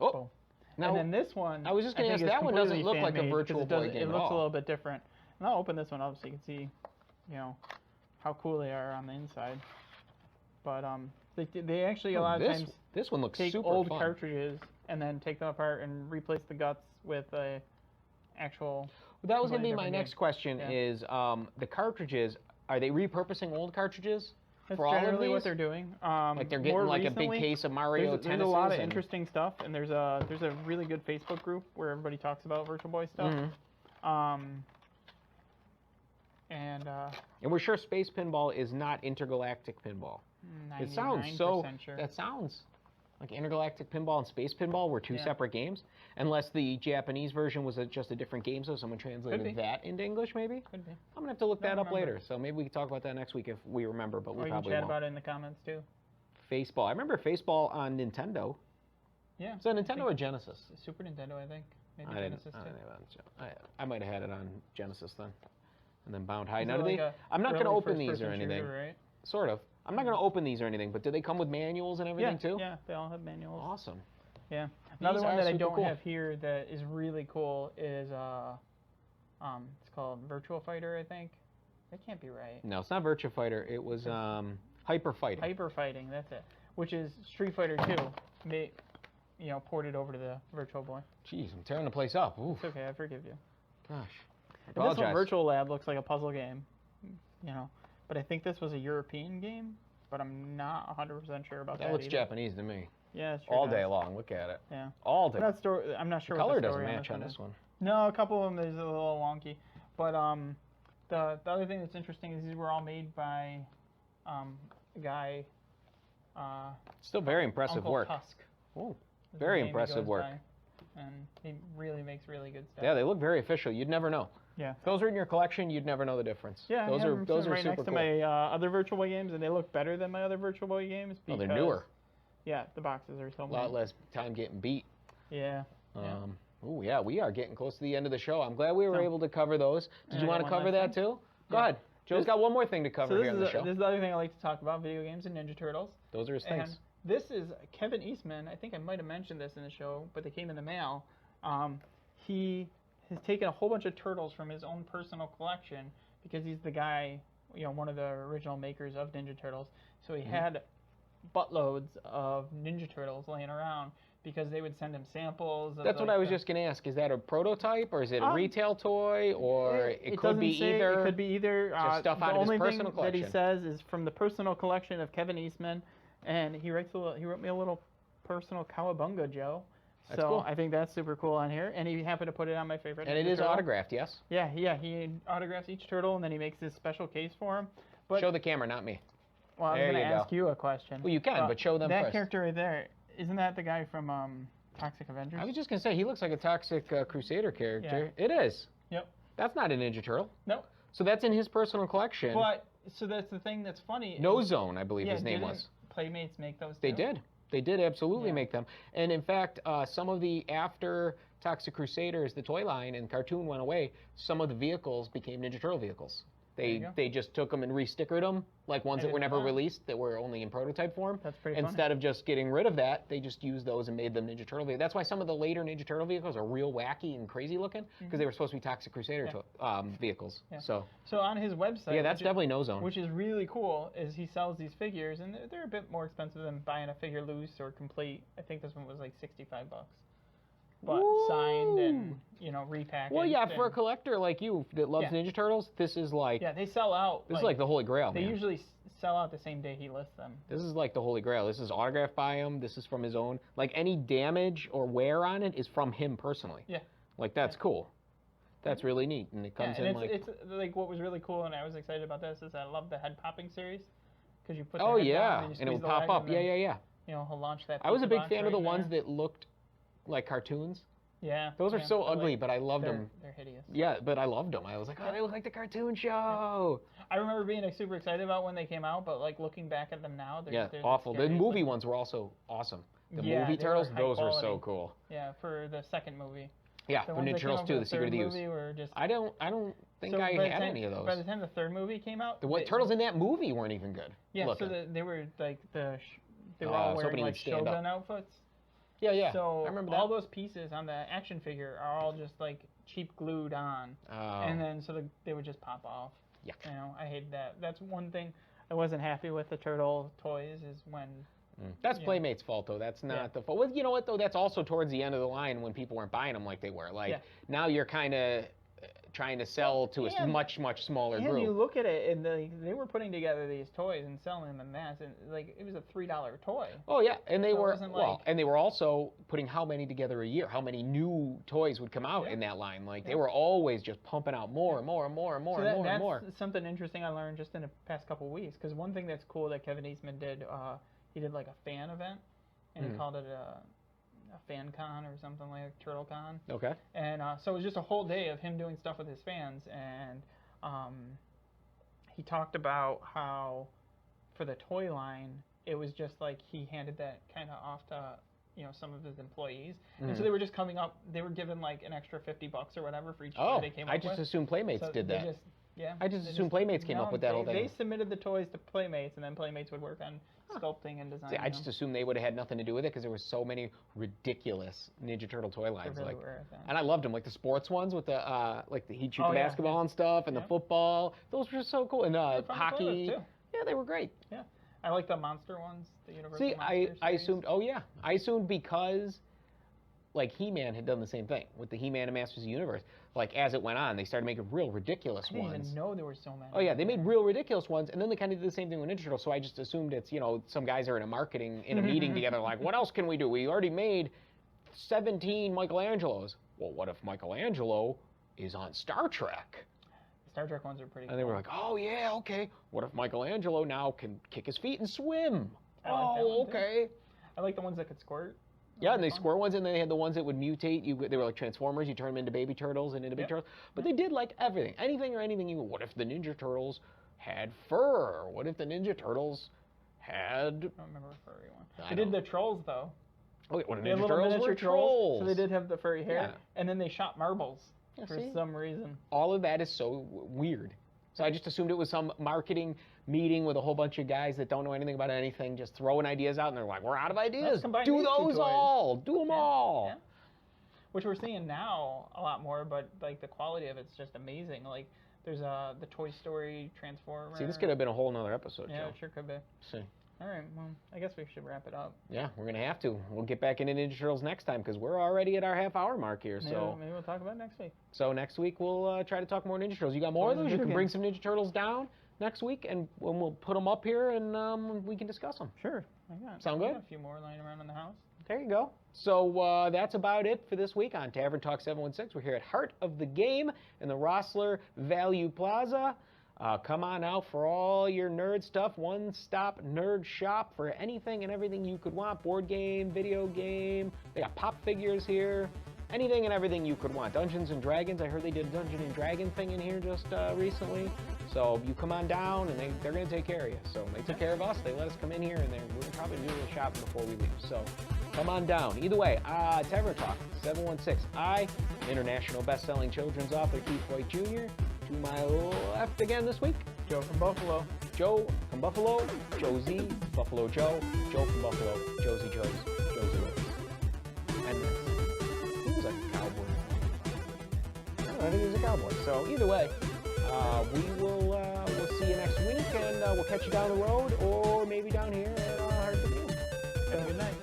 [SPEAKER 1] Oh.
[SPEAKER 2] Cool.
[SPEAKER 1] Now,
[SPEAKER 2] and then this one,
[SPEAKER 1] I was just going to ask, that one doesn't look like a Virtual Boy game
[SPEAKER 2] It
[SPEAKER 1] at
[SPEAKER 2] looks
[SPEAKER 1] all.
[SPEAKER 2] a little bit different. And I'll open this one up so you can see, how cool they are on the inside. But they actually a lot of times
[SPEAKER 1] this one looks
[SPEAKER 2] take
[SPEAKER 1] super
[SPEAKER 2] old
[SPEAKER 1] fun.
[SPEAKER 2] cartridges and then take them apart and replace the guts with a actual.
[SPEAKER 1] That was going to be my next
[SPEAKER 2] game.
[SPEAKER 1] question. Is the cartridges, are they repurposing old cartridges?
[SPEAKER 2] That's
[SPEAKER 1] for all of
[SPEAKER 2] generally what
[SPEAKER 1] these?
[SPEAKER 2] they're doing.
[SPEAKER 1] Like they're getting like a big case of Mario
[SPEAKER 2] There's a lot of interesting stuff, and there's a really good Facebook group where everybody talks about Virtual Boy stuff.
[SPEAKER 1] And we're sure Space Pinball is not intergalactic pinball. It sounds so.
[SPEAKER 2] Sure.
[SPEAKER 1] That sounds like intergalactic pinball and Space Pinball were 2 separate games, unless the Japanese version was just a different game, so someone translated that into English, maybe.
[SPEAKER 2] Could be.
[SPEAKER 1] I'm gonna have to look that up later, so maybe we can talk about that next week if we remember, but we
[SPEAKER 2] probably
[SPEAKER 1] won't.
[SPEAKER 2] Or you can chat about it in the comments too.
[SPEAKER 1] Faceball. I remember Faceball on Nintendo.
[SPEAKER 2] Yeah.
[SPEAKER 1] Is that Nintendo or Genesis?
[SPEAKER 2] Super Nintendo, I think. Maybe Genesis too.
[SPEAKER 1] I might have had it on Genesis then. And then Bound High.
[SPEAKER 2] Now,
[SPEAKER 1] I'm not going to open these or anything.
[SPEAKER 2] Shooter, right?
[SPEAKER 1] Sort of. I'm not going to open these or anything, but do they come with manuals and everything too?
[SPEAKER 2] Yeah, they all have manuals.
[SPEAKER 1] Awesome.
[SPEAKER 2] Yeah. Another one that I don't have here that is really cool is it's called Virtual Fighter, I think. That can't be right.
[SPEAKER 1] No, it's not Virtua Fighter. It was Hyper Fighting.
[SPEAKER 2] Hyper Fighting, that's it. Which is Street Fighter 2, ported over to the Virtual Boy.
[SPEAKER 1] Jeez, I'm tearing the place up. Oof.
[SPEAKER 2] It's okay, I forgive you.
[SPEAKER 1] Gosh.
[SPEAKER 2] This one, Virtual Lab, looks like a puzzle game, but I think this was a European game, but I'm not 100% sure about that.
[SPEAKER 1] That looks
[SPEAKER 2] either.
[SPEAKER 1] Japanese to me.
[SPEAKER 2] Yeah, it's true.
[SPEAKER 1] All day long. Look at it.
[SPEAKER 2] Yeah.
[SPEAKER 1] All day.
[SPEAKER 2] I'm not sure
[SPEAKER 1] the color
[SPEAKER 2] what the
[SPEAKER 1] doesn't
[SPEAKER 2] story
[SPEAKER 1] match on this one.
[SPEAKER 2] No, a couple of them is a little wonky, but the other thing that's interesting is these were all made by a guy.
[SPEAKER 1] Still very impressive
[SPEAKER 2] Uncle
[SPEAKER 1] work.
[SPEAKER 2] Tusk.
[SPEAKER 1] Oh, very impressive work.
[SPEAKER 2] And he really makes really good stuff.
[SPEAKER 1] Yeah, they look very official. You'd never know.
[SPEAKER 2] Yeah.
[SPEAKER 1] If those are in your collection, you'd never know the difference.
[SPEAKER 2] Yeah,
[SPEAKER 1] those are
[SPEAKER 2] right
[SPEAKER 1] super
[SPEAKER 2] next to
[SPEAKER 1] cool.
[SPEAKER 2] my other Virtual Boy games, and they look better than my other Virtual Boy games.
[SPEAKER 1] Oh, they're newer.
[SPEAKER 2] Yeah, the boxes are so
[SPEAKER 1] a lot less time getting beat.
[SPEAKER 2] Yeah.
[SPEAKER 1] Oh yeah, we are getting close to the end of the show. I'm glad we were able to cover those. Did you want to cover that too? Go ahead. Joe's got one more thing to cover here on the show.
[SPEAKER 2] This is the other thing I like to talk about: video games and Ninja Turtles.
[SPEAKER 1] Those are his things.
[SPEAKER 2] This is Kevin Eastman. I think I might have mentioned this in the show, but they came in the mail. He has taken a whole bunch of turtles from his own personal collection because he's the guy, one of the original makers of Ninja Turtles. So he had buttloads of Ninja Turtles laying around because they would send him samples.
[SPEAKER 1] That's what I was just going to ask. Is that a prototype, or is it a retail toy, or it could be either?
[SPEAKER 2] It could be either.
[SPEAKER 1] Just stuff out of his personal collection.
[SPEAKER 2] The only thing that he says is from the personal collection of Kevin Eastman, and he wrote me a little personal cowabunga, Joe.
[SPEAKER 1] That's
[SPEAKER 2] so
[SPEAKER 1] cool.
[SPEAKER 2] I think that's super cool on here, and he happened to put it on my favorite.
[SPEAKER 1] And it is autographed, yes?
[SPEAKER 2] Yeah, he autographs each turtle, and then he makes this special case for him. But
[SPEAKER 1] show the camera, not me.
[SPEAKER 2] Well, I'm going to ask you a question.
[SPEAKER 1] Well, you can, but show them
[SPEAKER 2] that
[SPEAKER 1] first.
[SPEAKER 2] That character right there, isn't that the guy from Toxic Avengers?
[SPEAKER 1] I was just going to say, he looks like a Toxic Crusader character.
[SPEAKER 2] Yeah.
[SPEAKER 1] It is.
[SPEAKER 2] Yep.
[SPEAKER 1] That's not a Ninja Turtle.
[SPEAKER 2] Nope.
[SPEAKER 1] So that's in his personal collection.
[SPEAKER 2] But, so that's the thing that's funny.
[SPEAKER 1] No Zone, I believe his name was.
[SPEAKER 2] Playmates make those too?
[SPEAKER 1] They did. They did absolutely make them. And in fact, some of the, after Toxic Crusaders, the toy line and cartoon went away, some of the vehicles became Ninja Turtle vehicles. They just took them and re-stickered them, like ones that were never released, that were only in prototype form.
[SPEAKER 2] That's pretty funny.
[SPEAKER 1] Instead of just getting rid of that, they just used those and made them Ninja Turtle vehicles. That's why some of the later Ninja Turtle vehicles are real wacky and crazy looking, because they were supposed to be Toxic Crusader vehicles.
[SPEAKER 2] Yeah.
[SPEAKER 1] So
[SPEAKER 2] on his website,
[SPEAKER 1] that's definitely no zone.
[SPEAKER 2] Which is really cool, is he sells these figures, and they're a bit more expensive than buying a figure loose or complete. I think this one was like $65. But signed and, repackaged.
[SPEAKER 1] Well, yeah, for a collector like you that loves Ninja Turtles, this is like...
[SPEAKER 2] Yeah, they sell out.
[SPEAKER 1] This is like the Holy Grail,
[SPEAKER 2] They usually sell out the same day he lists them.
[SPEAKER 1] This is like the Holy Grail. This is autographed by him. This is from his own... Like, any damage or wear on it is from him personally.
[SPEAKER 2] Yeah.
[SPEAKER 1] Like, that's cool. That's really neat. And it comes in
[SPEAKER 2] and
[SPEAKER 1] like...
[SPEAKER 2] it's like, what was really cool, and I was excited about this, is I love the head popping series. Because you put the head down,
[SPEAKER 1] and it would pop up. Yeah.
[SPEAKER 2] He'll launch that.
[SPEAKER 1] I was a big fan of the ones that looked like cartoons.
[SPEAKER 2] Yeah.
[SPEAKER 1] Those are so ugly, but I loved them.
[SPEAKER 2] They're hideous.
[SPEAKER 1] Yeah, but I loved them. I was like, oh, they look like the cartoon show.
[SPEAKER 2] I remember being super excited about when they came out, but like looking back at them now, they're
[SPEAKER 1] awful. The movie ones were also awesome. The movie Turtles, those were so cool.
[SPEAKER 2] Yeah, for the second movie.
[SPEAKER 1] Yeah, for Ninja Turtles 2, The Secret of the Ooze. I don't think I had any of those.
[SPEAKER 2] By the time the third movie came out,
[SPEAKER 1] the Turtles in that movie weren't even good.
[SPEAKER 2] Yeah,
[SPEAKER 1] looking.
[SPEAKER 2] So they were like they were all wearing like Shogun outfits.
[SPEAKER 1] Yeah.
[SPEAKER 2] So
[SPEAKER 1] I remember that.
[SPEAKER 2] all those pieces on the action figure are all just like cheap glued on, and then they would just pop off.
[SPEAKER 1] Yeah.
[SPEAKER 2] I hated that. That's one thing I wasn't happy with the Turtle toys is when.
[SPEAKER 1] That's Playmate's fault, though. That's not the fault. Well, you know what, though? That's also towards the end of the line when people weren't buying them like they were. Like, now you're kind of trying to sell to a much, much smaller group.
[SPEAKER 2] And you look at it, and they were putting together these toys and selling them en masse, and like it was a $3 toy.
[SPEAKER 1] Oh yeah, and they were and they were also putting how many together a year? How many new toys would come out in that line? Like they were always just pumping out more and more and more and more and more and more.
[SPEAKER 2] That's something interesting I learned just in the past couple of weeks. Because one thing that's cool that Kevin Eastman did, he did like a fan event, and he called it a fan con or something like Turtle Con.
[SPEAKER 1] Okay.
[SPEAKER 2] And so it was just a whole day of him doing stuff with his fans, and he talked about how for the toy line it was just like he handed that kind of off to some of his employees, and so they were just coming up. They were given like an extra $50 or whatever for each toy they came up with.
[SPEAKER 1] I just assumed Playmates did that. I just assumed Playmates came up with that whole thing.
[SPEAKER 2] They submitted the toys to Playmates, and then Playmates would work on sculpting and designing.
[SPEAKER 1] I just assumed they would have had nothing to do with it because there were so many ridiculous Ninja Turtle toy lines.
[SPEAKER 2] Really were,
[SPEAKER 1] and I loved them, like the sports ones with the he'd shoot the basketball and stuff, and the football. Those were so cool. And hockey. Yeah, they were great.
[SPEAKER 2] Yeah, I like the monster ones, the Universal Monster series.
[SPEAKER 1] I assumed. Oh yeah, I assumed because. Like He-Man had done the same thing with the He-Man and Masters of the Universe. Like as it went on, they started making real ridiculous ones.
[SPEAKER 2] I didn't even know there were so many.
[SPEAKER 1] Oh yeah, they made real ridiculous ones, and then they kind of did the same thing with Ninja Turtles. So I just assumed it's some guys are in a meeting together, like what else can we do? We already made 17 Michelangelos. Well, what if Michelangelo is on Star Trek?
[SPEAKER 2] The Star Trek ones are pretty.
[SPEAKER 1] And they were like, oh yeah, okay. What if Michelangelo now can kick his feet and swim?
[SPEAKER 2] I like that one,
[SPEAKER 1] okay.
[SPEAKER 2] I like the ones that could squirt.
[SPEAKER 1] Yeah, and they squirt ones, and then they had the ones that would mutate. They were like Transformers. You turn them into baby turtles and into big turtles. But they did like everything. Anything. What if the Ninja Turtles had fur? What if the Ninja Turtles had...
[SPEAKER 2] I don't remember a furry one. They did the trolls, though.
[SPEAKER 1] Oh, wait, what if Ninja Turtles were trolls?
[SPEAKER 2] So they did have the furry hair. And then they shot marbles for some reason.
[SPEAKER 1] All of that is so weird. So I just assumed it was some marketing meeting with a whole bunch of guys that don't know anything about anything, just throwing ideas out, and they're like, we're out of ideas. Do those all. Do them all.
[SPEAKER 2] Yeah. Which we're seeing now a lot more, but like the quality of it's just amazing. Like there's the Toy Story Transformer.
[SPEAKER 1] See, this could have been a whole nother episode,
[SPEAKER 2] Yeah,
[SPEAKER 1] Joe.
[SPEAKER 2] it sure could be.
[SPEAKER 1] See.
[SPEAKER 2] All right, well, I guess we should wrap it up.
[SPEAKER 1] Yeah, we're going to have to. We'll get back into Ninja Turtles next time because we're already at our half-hour mark here. So
[SPEAKER 2] maybe we'll talk about it next week.
[SPEAKER 1] So next week we'll try to talk more Ninja Turtles. You got more of those? You can bring some Ninja Turtles down next week, and we'll put them up here, and we can discuss them.
[SPEAKER 2] Sure.
[SPEAKER 1] Sound good?
[SPEAKER 2] I got a few more lying around in the house.
[SPEAKER 1] There you go. So that's about it for this week on Tavern Talk 716. We're here at Heart of the Game in the Rossler Value Plaza. Come on out for all your nerd stuff. One-stop nerd shop for anything and everything you could want. Board game, video game. They got pop figures here. Anything and everything you could want. Dungeons and Dragons. I heard they did a Dungeon and Dragon thing in here just recently. So you come on down, and they're going to take care of you. So they took care of us. They let us come in here, and we're going to probably do a little shopping before we leave. So come on down. Either way, Tavern Talk 716. International best-selling children's author Keith White Jr. To my left again this week,
[SPEAKER 2] Joe from Buffalo.
[SPEAKER 1] Joe from Buffalo, Josie, Buffalo Joe, Joe from Buffalo, Josie Joes, Josie Rose. And this. He was a cowboy. I think he was a cowboy. So either way, we'll see you next week, and we'll catch you down the road, or maybe down here at Hartford.
[SPEAKER 2] Have a good night.